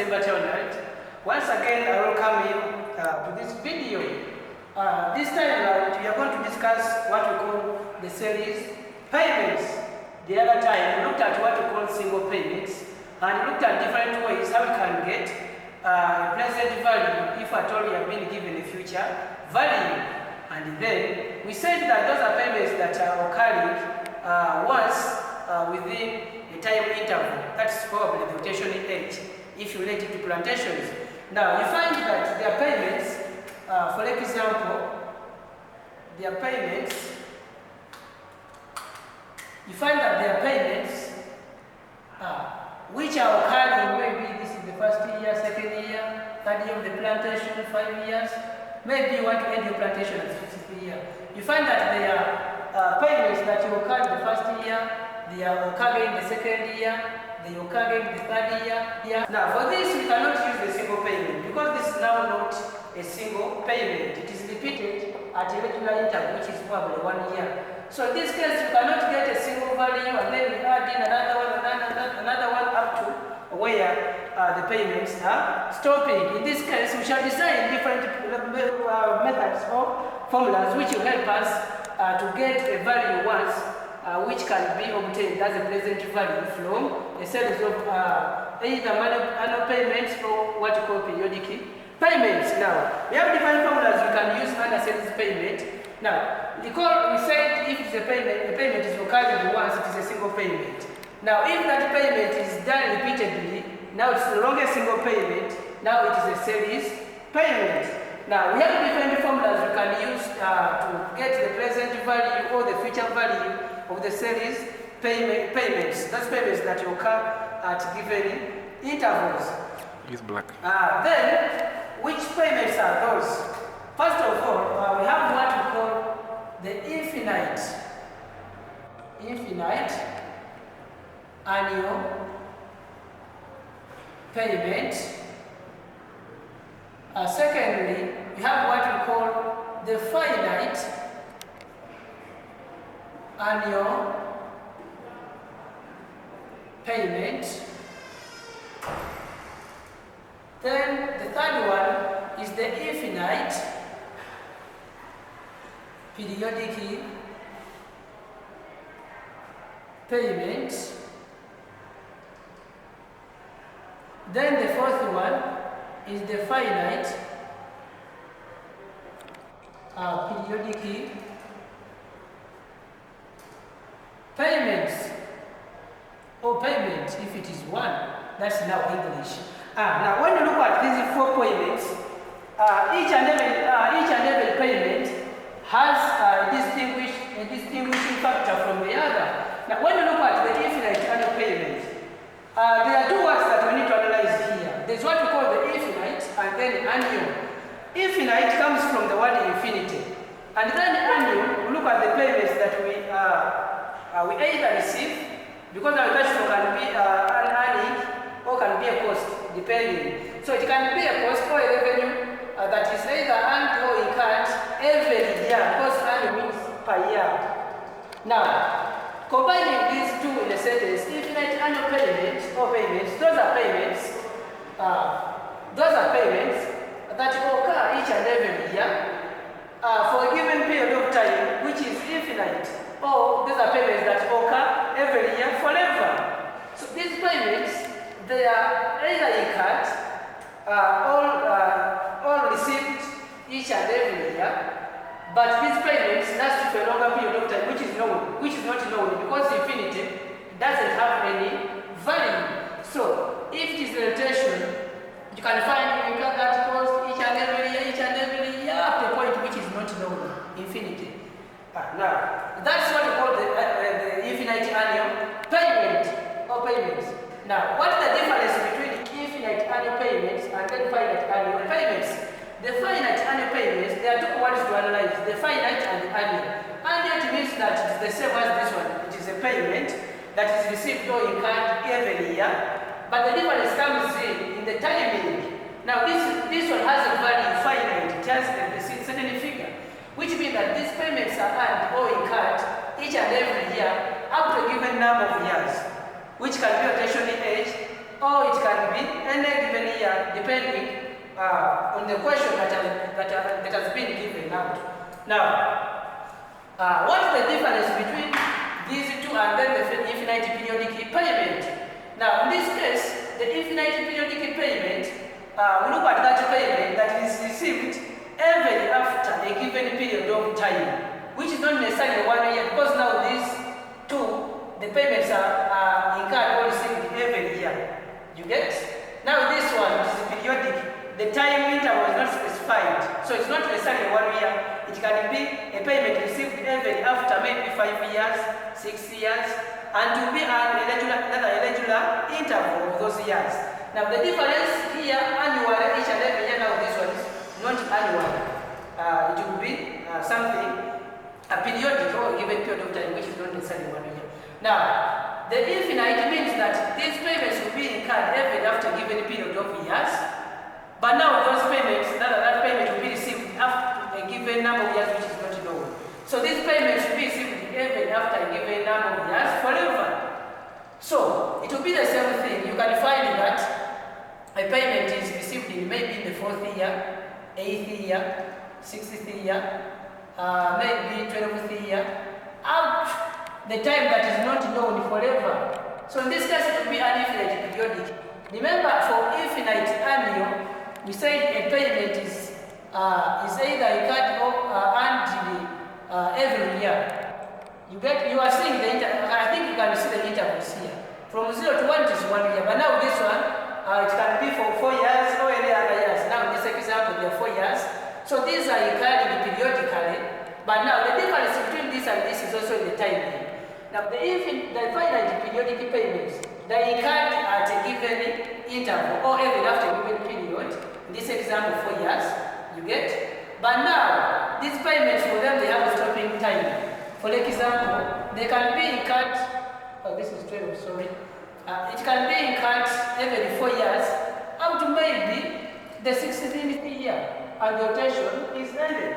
December night. Once again, I welcome you to this video. This time around, we are going to discuss what we call the series payments. The other time, we looked at what we call single payments and looked at different ways how we can get present value if at all we have been given a future value. And then we said that those are payments that are occurring once within a time interval. That's probably the rotational age if you relate it to plantations. Now you find that their payments, for example, their payments, you find that their payments which are occurring, maybe this is the first year, second year, third year of the plantation, 5 years, maybe you want to end your plantation at 50th year. You find that there are payments that you occur in the first year, they are occurring in the second year, they occur in the third year. Now for this we cannot use the single payment because this is now not a single payment. It is repeated at a regular interval, which is probably 1 year. So in this case you cannot get a single value and then we add in another one up to where the payments are stopping. In this case we shall design different methods or formulas which will help us to get a value once which can be obtained as a present value from a series of either annual payments or what you call periodic payments. Now, we have different formulas we can use under series payment. Now, we said if it's a payment, the payment is occurring once, it is a single payment. Now, if that payment is done repeatedly, now it's no longer a single payment, now it is a series payment. Now, we have different formulas we can use to get the present value or the future value of the series payments. Those payments that occur at given intervals. It's black. Then, which payments are those? First of all, we have what we call the infinite annual payment. Secondly, we have what we call the finite annual payment. Then the third one is the infinite periodic payment. Then the fourth one is the finite periodic payments, or payment if it is one. That's now English. Now when you look at these four payments, each and every payment has a distinguishing factor from the other. Now when you look at the infinite annual payment, there are two words that we need to analyze here. There's what we call the infinite and then annual. Infinite comes from the word infinity, and then annual, we look at the payments that we either receive, because our cash flow can be an earning or can be a cost, depending. So it can be a cost or a revenue that is either earned or incurred every year, because annual means per year. Now, combining these two in a sentence, infinite annual payments or payments, those are payments that occur each and every year for a given period of time, which is infinite. Or these are payments that occur every year forever. So these payments, they are either incurred or received each and every year, but these payments last for a longer period of time, which is not known, because infinity doesn't have any value. So if it is a rotation, you can find you incur that cost each and every year up to a point which is not known, infinity. Now, that's what we call the infinite annual payment or payments. Now, what's the difference between infinite annual payments and then finite annual payments? The finite annual payments, there are two words to analyze, the finite and the annual. Annual means that it is the same as this one. It is a payment that is received or incurred every year, but the difference comes in the timing. Now, this one has a value finite, it has a certain figure, which means that these payments are earned or incurred each and every year up to a given number of years, which can be rotational age or it can be any given year depending on the question that has been given out. Now, what is the difference between these two and then the infinite periodic payment? Now, in this case, the infinite periodic payment, we look at that payment that is received every after a given period of time, which is not necessarily 1 year, because now these two, the payments are incurred or received every year. You get? Now this one is periodic. The time interval is not specified, so it's not necessarily 1 year. It can be a payment received every after maybe 5 years, 6 years, and to be another irregular interval of those years. Now the difference here, annual each and every year. Now this one is not annual. It will be something a periodic or a given period of time, which is not necessarily 1 year. Now, the infinite means that these payments will be incurred every after a given period of years, but now those payments, that payment will be received after a given number of years, which is not known. So these payments will be received every after a given number of years forever. So it will be the same thing. You can find that a payment is received in maybe in the 4th year, 8th year, 6th year, maybe 12th year, out the time that is not known forever. So in this case, it will be an infinite periodic. Remember, for infinite annual, we said a payment is either incurred or earned every year. You are seeing the I think you can see the intervals here. From 0 to 1 is 1 year, but now this one, it can be for 4 years or any other years. Now in this example, there are 4 years. So these are incurred periodically, but now the difference between this and this is also in the time. Now the finite periodic payments, they incurred at a given interval or even after a given period. In this example, 4 years, you get. But now, these payments for them, they have a stopping time. For example, they can be incurred, this is 12, sorry. It can be incurred every 4 years up to maybe the 16th year, and the rotation is ended.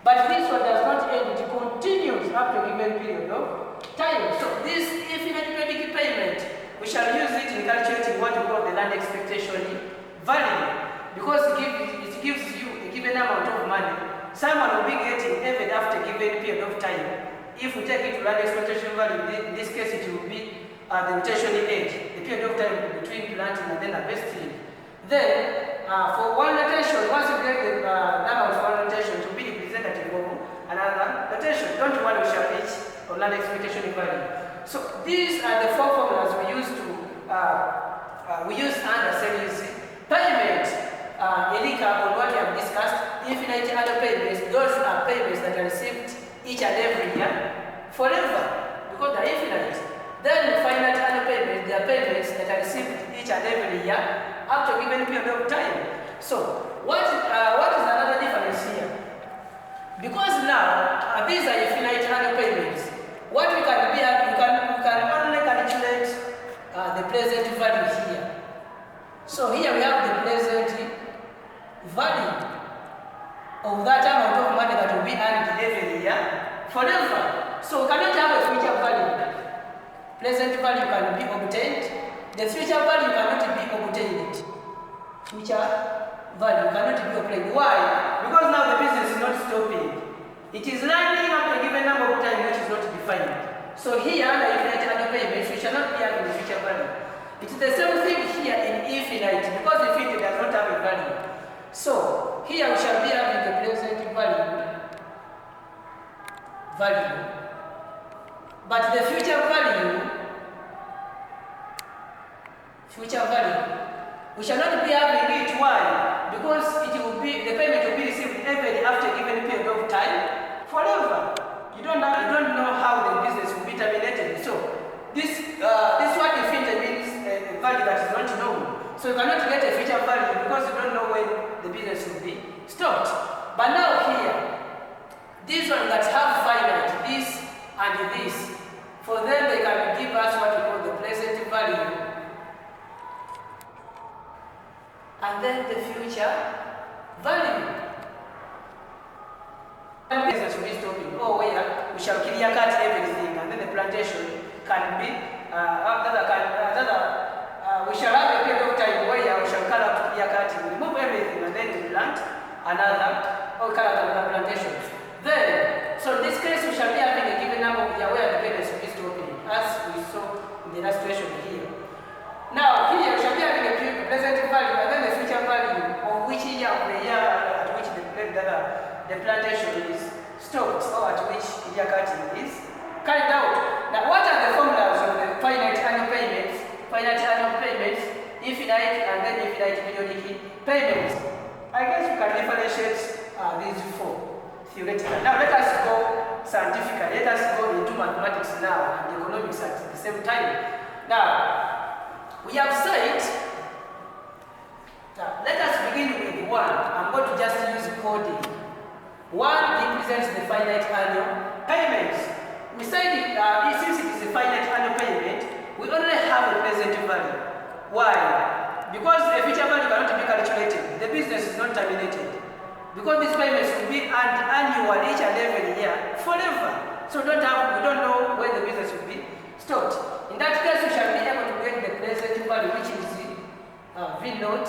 But this one does not end, it continues after a given period of time. So this infinite periodic payment, we shall use it in calculating what we call the land expectation value, because it gives you a given amount of money. Someone will be getting every after a given period of time. If we take it to land expectation value, in this case it will be the rotation age, the period of time between planting and then harvesting. Then for one rotation, once you get the number of one rotation, to be representative of another rotation. Don't worry, we shall reach on land expectation value. So these are the 4 formulas we use to under series payment. A recap on what we have discussed. Infinite annual payments, those are payments that are received each and every year forever, because they are infinite. Then finite annual payments, they are payments that are received each and every year up to a given period of time. So what is another difference here? Because now these are infinite annual payments. What we can be, you can only calculate the present value here. So here we have the present value of that amount of money that will be earned every year forever. So we cannot have a future value. Present value can be obtained. The future value cannot be obtained. Future value cannot be obtained. Why? Because now the business is not stopping. It is running up a given number of time which is not defined. So here under infinite annual payments, we shall not be having the future value. It is the same thing here in infinite, because infinite does not have a value. So here we shall be having the present value. But the future value, we shall not be having it. Why? Because it will be, the payment will be received every after a given period of time forever. You don't know how the business will be terminated. So this one infinite means a value that is not known. So you cannot get a future value because you don't know when the business will be stopped. But now here, these ones that have finite, this and this, for them they can give us what we call the present value, and then the future value. And business will be stopping. Oh, where we shall clear cut everything, and then the plantation can be we shall have a period of time where we shall carry out year cutting, remove everything, and then plant another, or carry out another plantation. Then, so in this case, we shall be having a given number of years where the payments will be stopping, as we saw in the illustration here. Now, here we shall be having a present value and then the future value of which year of the year at which the plantation is stopped, or at which year cutting is carried out. Now, what are the formulas of the finite annual payments? Finite annual payments, infinite and then infinite periodic payments. I guess we can differentiate these four theoretically. Now, let us go scientifically. Let us go into mathematics now and economics at the same time. Now, we have said, let us begin with 1. I'm going to just use coding. 1 represents the finite annual payments. We said since it is a finite annual payment, we only have a present value. Why? Because the future value cannot be calculated. The business is not terminated. Because these payments will be annual each and every year forever. So we don't know when the business will be stopped. In that case, we shall be able to get the present value, which is V naught,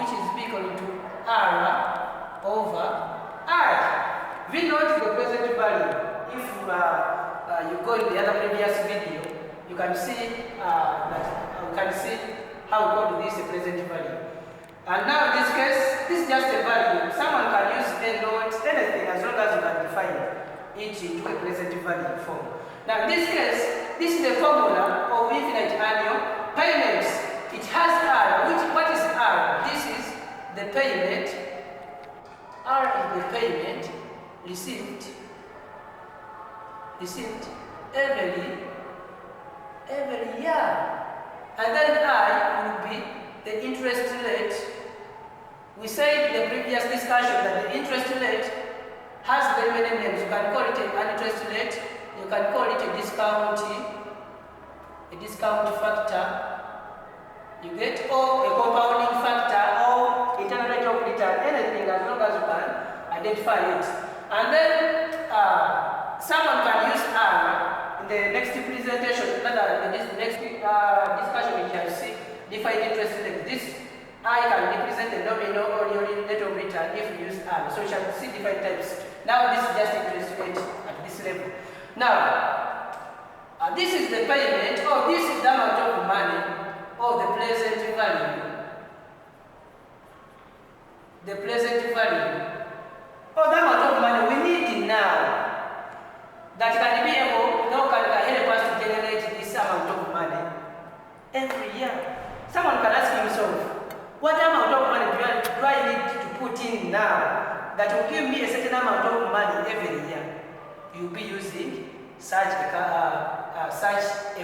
which is equal to R over I. V naught is the present value. If you go in the other previous video, you can see how we got this present value. And now in this case, this is just a value. Someone can use a naught, anything, as long as you can define it into a present value form. Now in this case, this is the formula of infinite annual payments. It has R. What is R? This is the payment. R is the payment received every year. And then I will be the interest rate. We said in the previous discussion that the interest rate has very many names. You can call it an interest rate. You can call it a discount factor, you get, or a compounding factor, or internal rate of return, anything as long as you can identify it. And then someone can use R in the next presentation, rather in this next discussion, we shall see defined interest rate. This I can represent the nominal or the rate of return if you use R. So we shall see different types. Now this is just interest rate at this level. Now, this is the payment, or this is the amount of money, or the present value. The present value, or the amount of money we need now that can be able, can help us to generate this amount of money every year. Someone can ask himself, what amount of money do I need to put in now that will give me a certain amount of money every year? You'll be using such a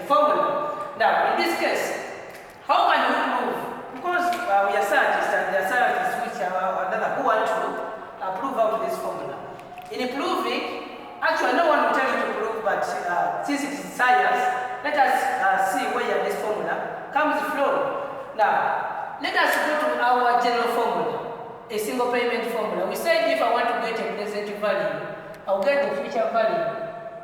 formula. Now, in this case, how can we prove? Because we are scientists and there are scientists who want to prove out this formula. In proving, actually no one will tell you to prove, but since it is science, let us see where this formula comes from. Now, let us go to our general formula, a single payment formula. We said if I want to get a present value, I'll get the future value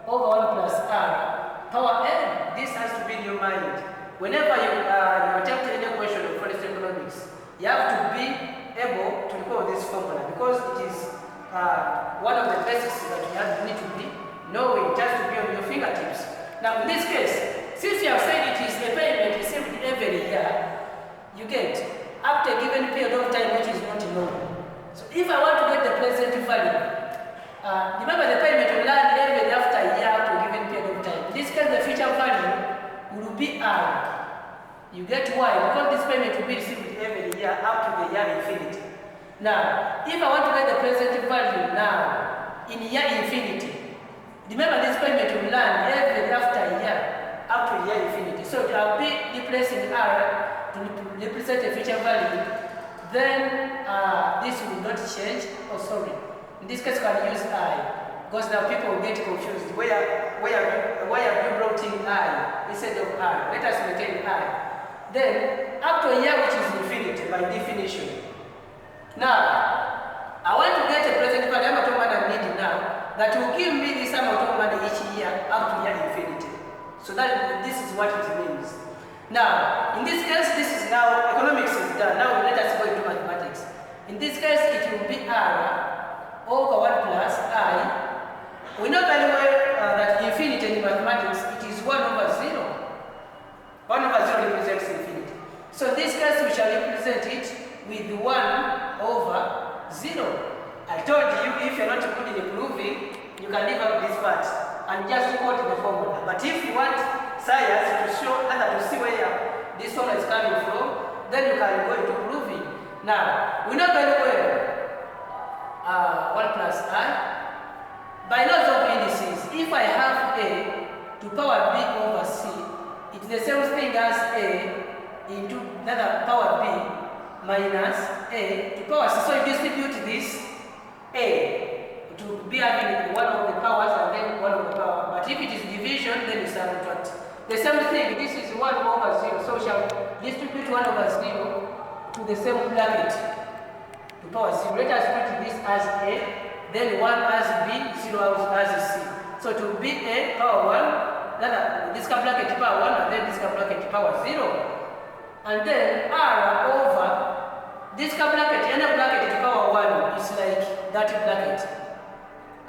over 1 plus R power n. This has to be in your mind. Whenever you attempt any question of forest economics, you have to be able to recall this formula because it is one of the basics that you need to be knowing, just to be on your fingertips. Now in this case, since you have said it is a payment received every year, you get after a given period of time which is not known. So if I want to get the present value, remember the payment will land every after a year to a given period of time. In this case, the future value will be R. You get why? Because this payment will be received every year up to the year infinity. Now, if I want to get the present value now in year infinity, remember this payment will land every after a year up to year infinity. So I'll be replacing R to represent the future value. Then this will not change. Oh, sorry. In this case, can use I, because now people get confused. Why have you brought in I instead of R? Let us maintain I. Then, up to a year which is infinity by definition. Now, I want to get a present value, amount of money I'm needing now, that will give me this amount of money each year up to year infinity. So that this is what it means. Now, in this case, this is now economics is done. Now let us go into mathematics. In this case, it will be r over 1 plus I. We know very well that infinity in mathematics, it is 1 over 0. 1 over 0 represents infinity. So in this case, we shall represent it with 1 over 0. I told you, if you're not good in proving, you can leave out this part and just quote the formula. But if you want science to show to see where this formula is coming from, then you can go into proving. Now, we know very well 1 plus I. By laws of indices, if I have A to power B over C, it's the same thing as A into another power B minus A to power C. So you distribute this A to be having one of the powers and then one of the power. But if it is division, then you subtract. The same thing, this is 1 over 0. So we shall distribute 1 over 0 to the same bracket to power 0. Let us put this as A, then 1 as B, 0 as C. So to be A power 1, then this bracket power 1 and then this bracket power 0. And then R over this bracket, any bracket to power 1 is like that bracket.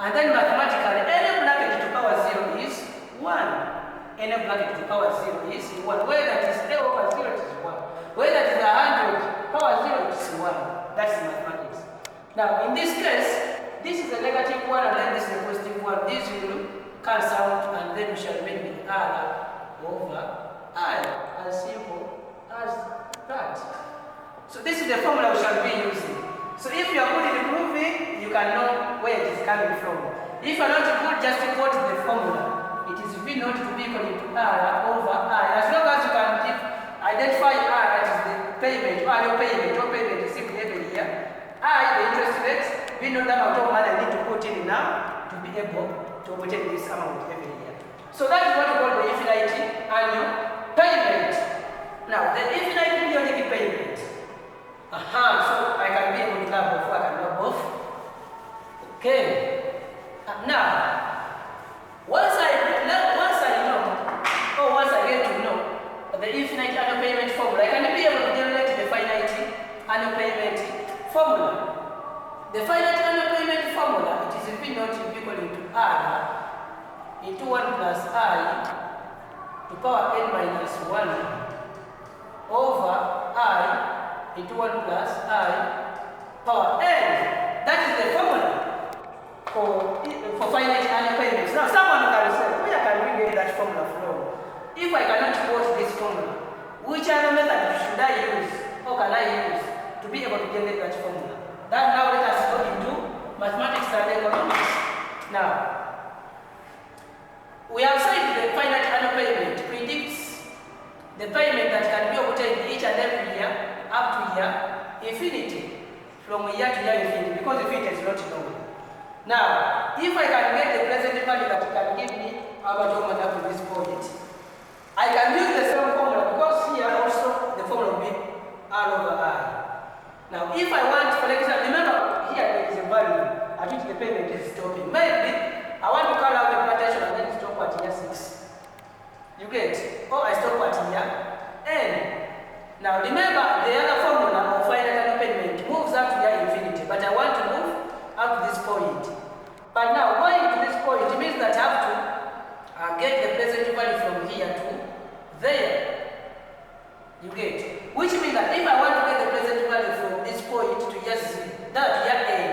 And then mathematically, any bracket to power 0 is 1. Any bracket to power 0 is 1. Whether it is A over 0, it is 1. Whether it is 100, power 0, it is 1. That's mathematics. Now, in this case, this is a negative 1 and then this is a positive 1. This will cancel out and then we shall remain with R over I. As simple as that. So this is the formula we shall be using. So if you are good in proving, you can know where it is coming from. If you are not good, just quote the formula. It is V naught to be equal to R over I. As long as you can identify R, that is the payment, or payment is simply every year. I, the interest rate, we know the amount of money I need to put in now to be able to obtain this amount every year. So that is what we call the infinite annual payment. Now, the infinite periodic payment. So I can be able to have both, I can have both. Okay. Now, once I get to know the infinite annual payment formula, I can be able to generate the finite annual payment formula. The finite annual payment formula, it is V naught equal to R into 1 plus I to power n minus 1 over I into 1 plus I power n. That is the formula for finite annual payments. Now, someone can say, where can we get that formula from? If I cannot quote this formula, which other method should I use or can I use to be able to generate that formula? That now let us go into mathematics and economics. Now, we have said the finite annual payment predicts the payment that can be obtained each and every year up to year infinity, from year to year infinity, because infinity is not known. Now, if I can get the present value that can give me about up to this point, I can use the same formula, because here also the formula will be R over I. Now, if I want, for example, remember here there is a value at which the payment is stopping. Maybe I want to call out the plantation and then stop at year 6. You get? Or I stop at year N. Now, remember the other formula of finite annual payment moves up to year infinity, but I want to move up to this point. But now, going to this point, it means that I have to get the present value from here to there. You get? Which means that if I want to get the present value from this point to year Z, that year N,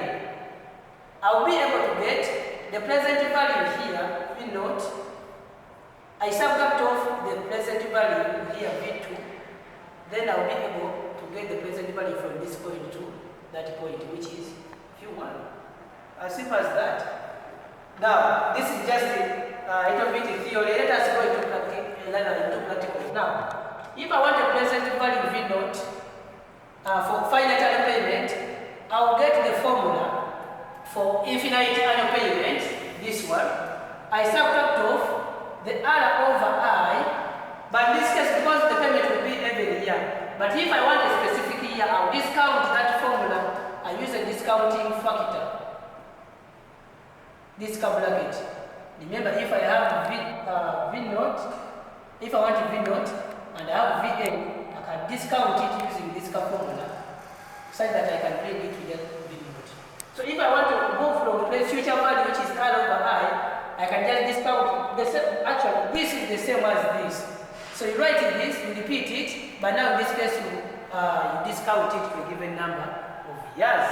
I'll be able to get the present value here, V naught. I subtract off the present value here, V2. Then I'll be able to get the present value from this point to that point, which is V1. As simple as that. Now, this is just a little bit of theory. Let us go into practical. Now, if I want a present value V naught for finite annual payment, I'll get the formula for infinite annual payment, this one. I subtract off the R over I, but in this case, because the payment will be every year. But if I want a specific year, I'll discount that formula. I use a discounting factor. This bracket. Remember, if I have V naught, if I want V naught and I have Vn, I can discount it using this formula such that I can bring it to get V naught. So if I want to move from the future value which is R over I can just discount the same. Actually, this is the same as this. So you write this, you repeat it, but now in this case you discount it to a given number of years.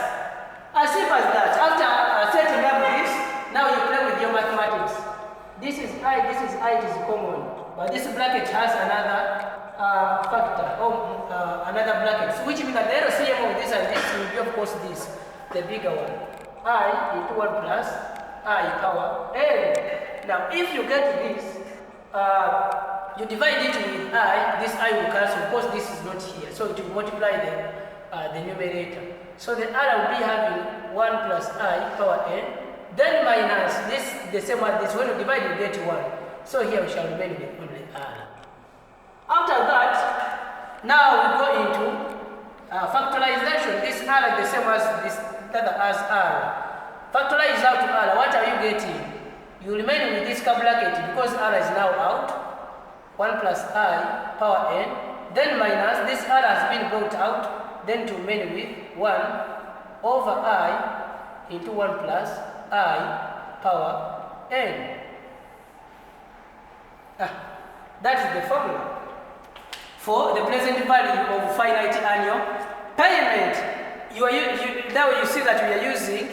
As simple as that. After setting up this, now you play with your mathematics. This is I, it is common. But this bracket has another factor, or another bracket, so which means that the LCM of this and this will be, of course, this, the bigger one. I into 1 plus I power n. Now, if you get this, you divide it with I, this I will cancel. Of course, this is not here, so it will multiply the numerator. So the R will be having 1 plus I power n, then minus this, the same as this. When you divide, you get 1. So here we shall remain with only R. After that, now we go into factorization. This R is the same as this, that as R. Factorize out to R. What are you getting? You remain with this bracket because R is now out. 1 plus I power n, then minus this R has been brought out, then to remain with 1 over I into 1 plus I power n. That is the formula for the present value of finite annual payment. Now you see that we are using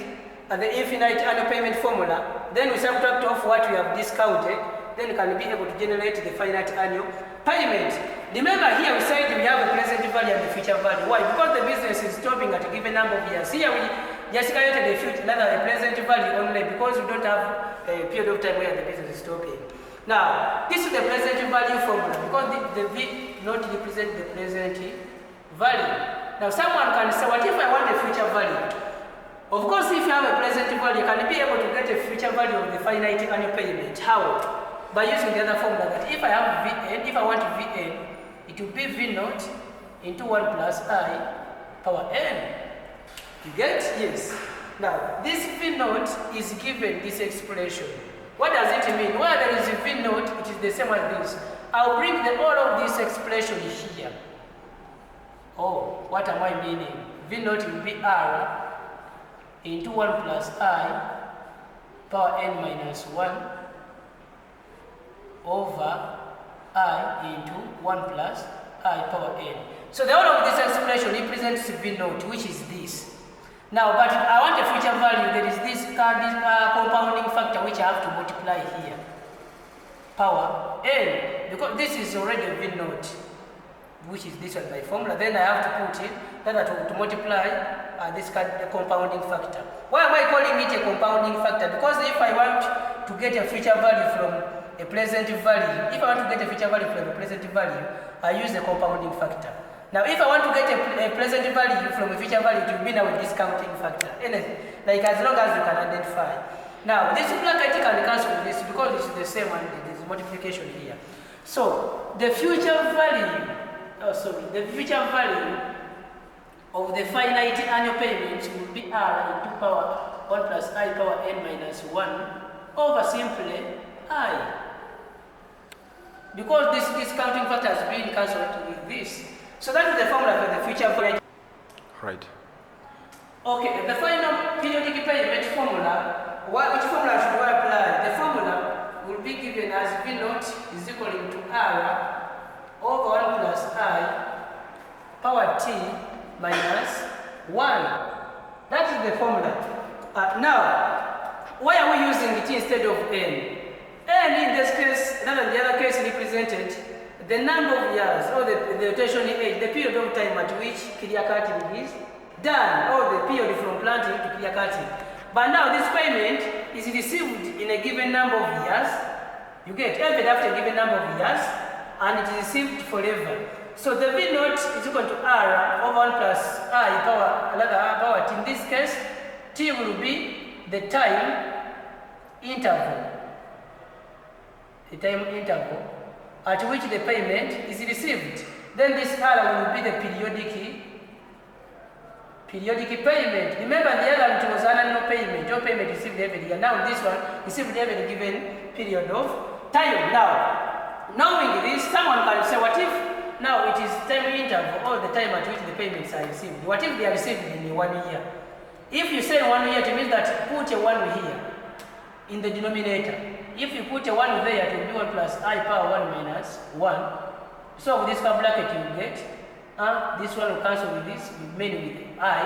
the infinite annual payment formula. Then we subtract off what we have discounted. Then we can be able to generate the finite annual payment. Remember here we said we have the present value and the future value. Why? Because the business is stopping at a given number of years. Here we just calculated the future, rather the present value only, because we don't have a period of time where the business is stopping. Now, this is the present value formula because the V not represent the present value. Now, someone can say, what if I want a future value? Of course, if you have a present value, you can be able to get a future value of the finite annual payment. How? By using the other formula that if I have Vn, if I want Vn, it will be V naught into 1 plus I power n. You get? Yes. Now, this V naught is given this expression. What does it mean? Where there is a V naught, it is the same as this. I'll bring all of this expression here. Oh, what am I meaning? V naught will be R into 1 plus I power n minus 1 over I into 1 plus I power n. So the whole of this expression represents V naught, which is this. Now, but I want a future value. There is this compounding factor which I have to multiply here. Power n, because this is already V naught, which is this one by formula. Then I have to put it to multiply this compounding factor. Why am I calling it a compounding factor? Because if I want to get a future value from a present value, if I want to get a future value from a present value, I use the compounding factor. Now, if I want to get a present value from a future value, it will be now a discounting factor. Like as long as you can identify. Now, this bracket can cancel this because it's the same and there's multiplication here. So, the future value, the future value of the finite annual payment will be R into power 1 plus I power n minus 1 over simply I. Because this discounting factor has been cancelled with this. So that is the formula for the future value. Right. Okay, the final periodic payment formula, which formula should we apply? The formula will be given as V naught is equal to R over 1 plus I power T minus 1. That is the formula. Now, why are we using it instead of N? N in this case, rather than the other case represented the number of years or the rotational age, the period of time at which clear cutting is done, or the period from planting to clear cutting. But now this payment is received in a given number of years. You get paid after a given number of years, and it is received forever. So the V naught is equal to R over 1 plus I power T. In this case, T will be the time interval. The time interval at which the payment is received. Then this R will be the periodic payment. Remember the other one was an annual payment, your payment received every year. Now this one received every given period of time. Now, knowing this, someone can say, what if Now it is time interval, all the time at which the payments are received. What if they are received in 1 year? If you say 1 year, it means that put a 1 here in the denominator. If you put a 1 there, it will be 1 plus I power 1 minus 1. So with this bracket you will get, this one will cancel with this, you remain with I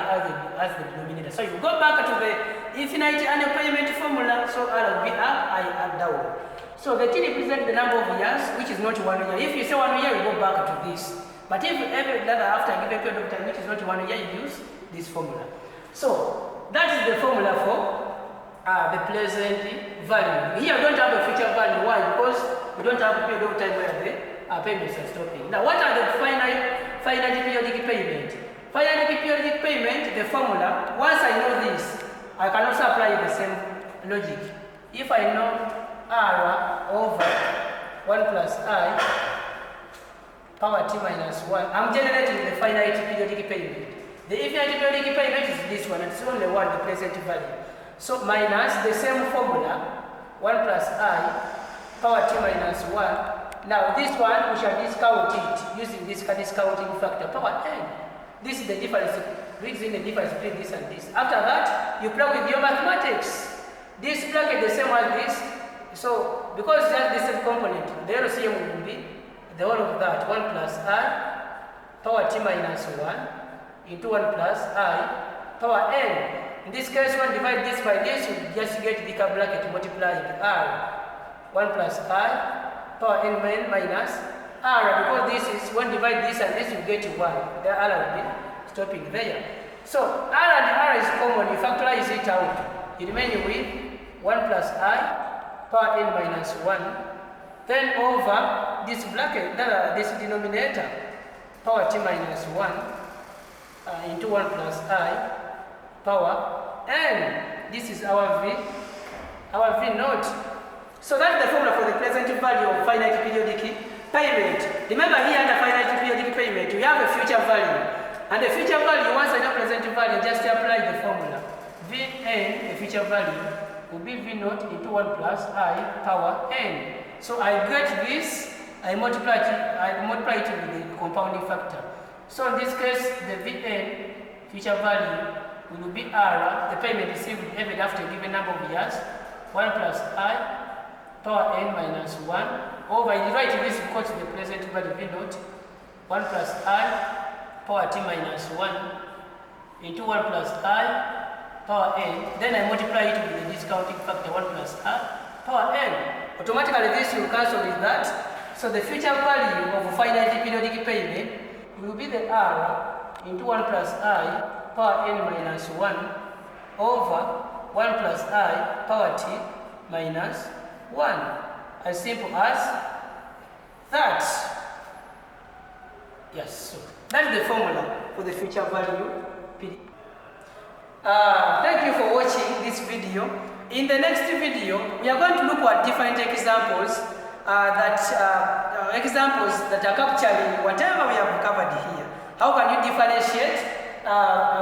as the denominator. So you go back to the infinite annual payment formula, so R will be up, I up, down. So the T represents the number of years, which is not 1 year. If you say 1 year, you go back to this. But if every other after a given period of time, which is not 1 year, you use this formula. So that is the formula for the present value. Here we don't have a future value. Why? Because we don't have a period of time where the payments are stopping. Now what are the finite periodic payment? Finite periodic payment, the formula, once I know this, I can also apply the same logic. If I know R over 1 plus I power T minus 1, I'm generating the finite periodic payment. The infinite periodic payment is this one, it's only one, the present value. So minus the same formula, 1 plus I power T minus 1. Now this one, we shall discount it using this discounting factor, power n. This is the difference, reason the difference between this and this. After that, you plug with your mathematics. This bracket the same as this. So because that's the same component, the LCM will be the whole of that, 1 plus I power T minus 1 into 1 plus I power n. In this case, when divide this by this, you just get the bracket multiplying R 1 plus I power n minus R, because this is, when divide this and this, you get 1. The R will be stopping there. So R and R is common, you factorize it out. You remain with 1 plus I power n minus 1. Then over this bracket, this denominator, power T minus 1 into 1 plus I power n. This is our V naught. So that's the formula for the present value of finite periodic payment. Remember here under finite periodic payment, we have a future value. And the future value, once I know present value, just apply the formula. Vn, the future value, will be V naught into 1 plus I power n. So I get this, I multiply it with the compounding factor. So in this case, the Vn, future value, will be R, the payment received even after a given number of years, 1 plus I power n minus 1, over, I write this because the present value V naught, 1 plus I power T minus 1 into 1 plus I power n, then I multiply it with the discounting factor 1 plus I power n. Automatically this will cancel with that. So the future value of finite periodic payment will be the R into 1 plus I power n minus 1 over 1 plus I power T minus 1. As simple as that. Yes, so that's the formula for the future value. Thank you for watching this video. In the next video, we are going to look at different examples examples that are capturing whatever we have covered here. How can you differentiate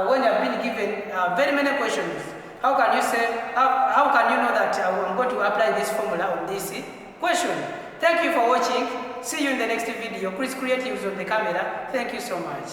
when you have been given very many questions? How can you say, how can you know that I'm going to apply this formula on this question? Thank you for watching. See you in the next video. Chris Creatives on the camera. Thank you so much.